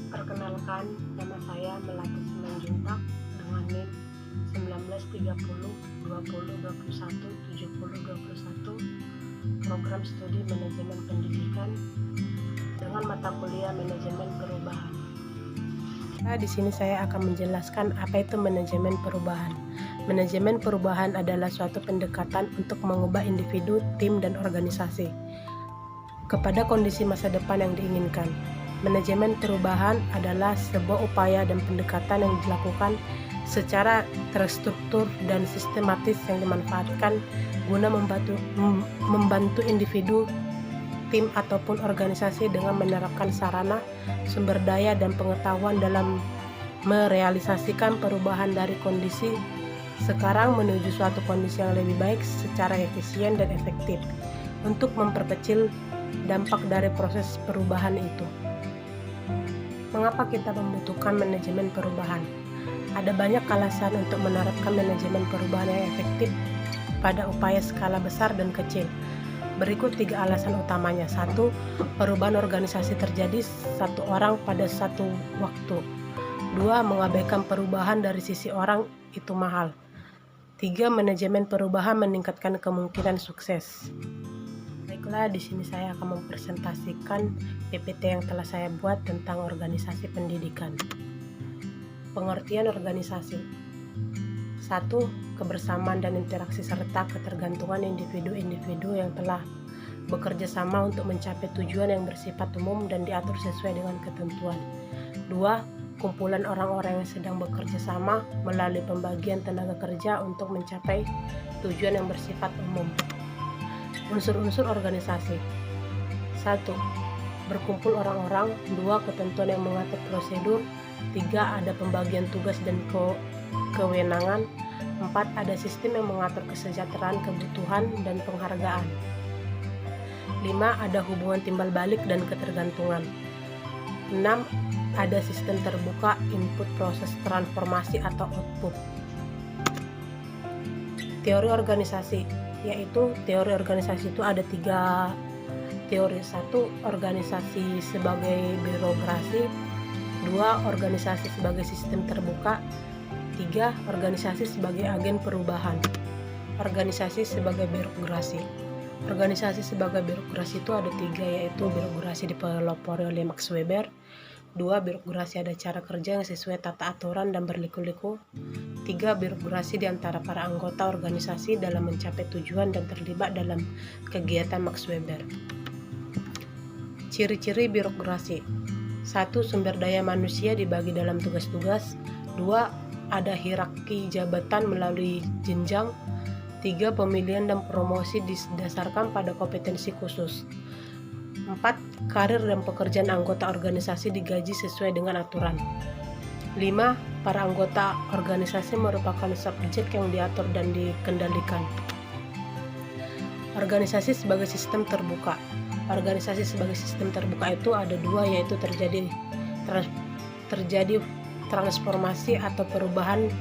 Perkenalkan, nama saya Melati Simanjuntak dengan NIM 1930 20 21 70 21, program studi manajemen pendidikan dengan mata kuliah manajemen perubahan. Di sini saya akan menjelaskan apa itu manajemen perubahan. Manajemen perubahan adalah suatu pendekatan untuk mengubah individu, tim, dan organisasi kepada kondisi masa depan yang diinginkan. Manajemen perubahan adalah sebuah upaya dan pendekatan yang dilakukan secara terstruktur dan sistematis yang dimanfaatkan guna membantu individu, tim, ataupun organisasi dengan menerapkan sarana, sumber daya, dan pengetahuan dalam merealisasikan perubahan dari kondisi sekarang menuju suatu kondisi yang lebih baik secara efisien dan efektif untuk memperkecil dampak dari proses perubahan itu. Mengapa kita membutuhkan manajemen perubahan? Ada banyak alasan untuk menerapkan manajemen perubahan yang efektif pada upaya skala besar dan kecil. Berikut 3 alasan utamanya. 1. Perubahan organisasi terjadi satu orang pada satu waktu. 2. Mengabaikan perubahan dari sisi orang itu mahal. 3. Manajemen perubahan meningkatkan kemungkinan sukses. Baiklah, di sini saya akan mempresentasikan PPT yang telah saya buat tentang organisasi pendidikan. Pengertian organisasi. 1. Kebersamaan dan interaksi serta ketergantungan individu-individu yang telah bekerja sama untuk mencapai tujuan yang bersifat umum dan diatur sesuai dengan ketentuan. 2. Kumpulan orang-orang yang sedang bekerja sama melalui pembagian tenaga kerja untuk mencapai tujuan yang bersifat umum. Unsur-unsur organisasi. 1. Berkumpul orang-orang. 2. Ketentuan yang mengatur prosedur. 3. Ada pembagian tugas dan kewenangan. 4. Ada sistem yang mengatur kesejahteraan, kebutuhan, dan penghargaan. 5. Ada hubungan timbal balik dan ketergantungan. 6. Ada sistem terbuka, input, proses transformasi atau output. Teori organisasi, yaitu teori organisasi itu ada 3 teori. 1. Organisasi sebagai birokrasi. 2. Organisasi sebagai sistem terbuka. 3. Organisasi sebagai agen perubahan. Organisasi sebagai birokrasi. Organisasi sebagai birokrasi itu ada 3, yaitu birokrasi dipelopori oleh Max Weber. 2. Birokrasi ada cara kerja yang sesuai tata aturan dan berliku-liku. 3. Birokrasi di antara para anggota organisasi dalam mencapai tujuan dan terlibat dalam kegiatan Max Weber. Ciri-ciri birokrasi. 1. Sumber daya manusia dibagi dalam tugas-tugas. 2. Ada hierarki jabatan melalui jenjang. 3. Pemilihan dan promosi didasarkan pada kompetensi khusus. 4. Karir dan pekerjaan anggota organisasi digaji sesuai dengan aturan. 5. Para anggota organisasi merupakan subjek yang diatur dan dikendalikan. Organisasi sebagai sistem terbuka. Organisasi sebagai sistem terbuka itu ada 2, yaitu terjadi transformasi atau perubahan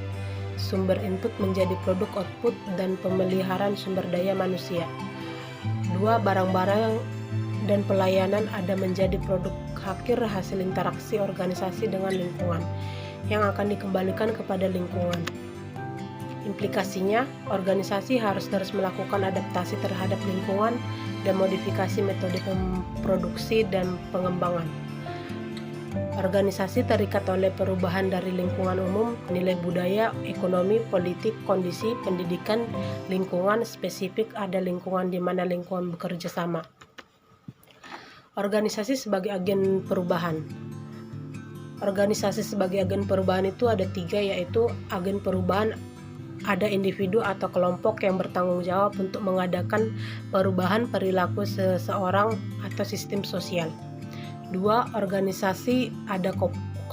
sumber input menjadi produk output dan pemeliharaan sumber daya manusia. 2. Barang-barang dan pelayanan ada menjadi produk akhir hasil interaksi organisasi dengan lingkungan yang akan dikembalikan kepada lingkungan. Implikasinya, organisasi harus terus melakukan adaptasi terhadap lingkungan dan modifikasi metode produksi dan pengembangan. Organisasi terikat oleh perubahan dari lingkungan umum, nilai budaya, ekonomi, politik, kondisi, pendidikan, lingkungan spesifik ada lingkungan di mana lingkungan bekerja sama. Organisasi sebagai agen perubahan. Organisasi sebagai agen perubahan itu ada 3, yaitu agen perubahan ada individu atau kelompok yang bertanggung jawab untuk mengadakan perubahan perilaku seseorang atau sistem sosial. 2. Organisasi ada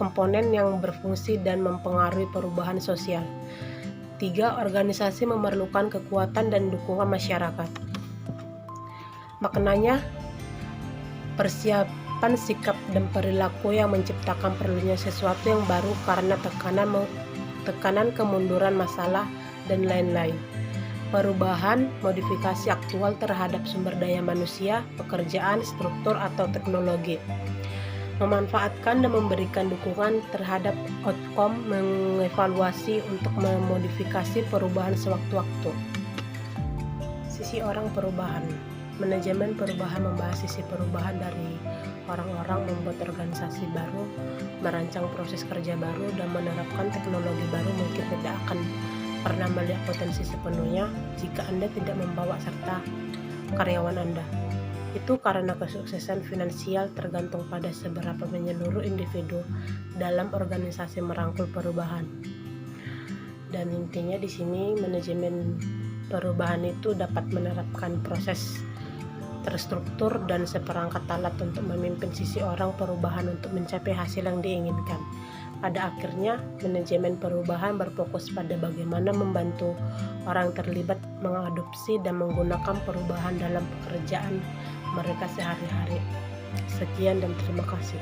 komponen yang berfungsi dan mempengaruhi perubahan sosial. 3. Organisasi memerlukan kekuatan dan dukungan masyarakat. Maknanya, persiapan sikap dan perilaku yang menciptakan perlunya sesuatu yang baru karena tekanan kemunduran masalah dan lain-lain. Perubahan, modifikasi aktual terhadap sumber daya manusia, pekerjaan, struktur atau teknologi. memanfaatkan dan memberikan dukungan terhadap outcome, mengevaluasi untuk memodifikasi perubahan sewaktu-waktu. Sisi orang perubahan. Manajemen perubahan membahas sisi perubahan dari orang-orang, membuat organisasi baru, merancang proses kerja baru, dan menerapkan teknologi baru mungkin tidak akan pernah melihat potensi sepenuhnya jika Anda tidak membawa serta karyawan Anda. Itu karena kesuksesan finansial tergantung pada seberapa menyeluruh individu dalam organisasi merangkul perubahan. Dan intinya di sini manajemen perubahan itu dapat menerapkan proses terstruktur dan seperangkat alat untuk memimpin sisi orang perubahan untuk mencapai hasil yang diinginkan. Pada akhirnya, manajemen perubahan berfokus pada bagaimana membantu orang terlibat mengadopsi dan menggunakan perubahan dalam pekerjaan mereka sehari-hari. Sekian dan terima kasih.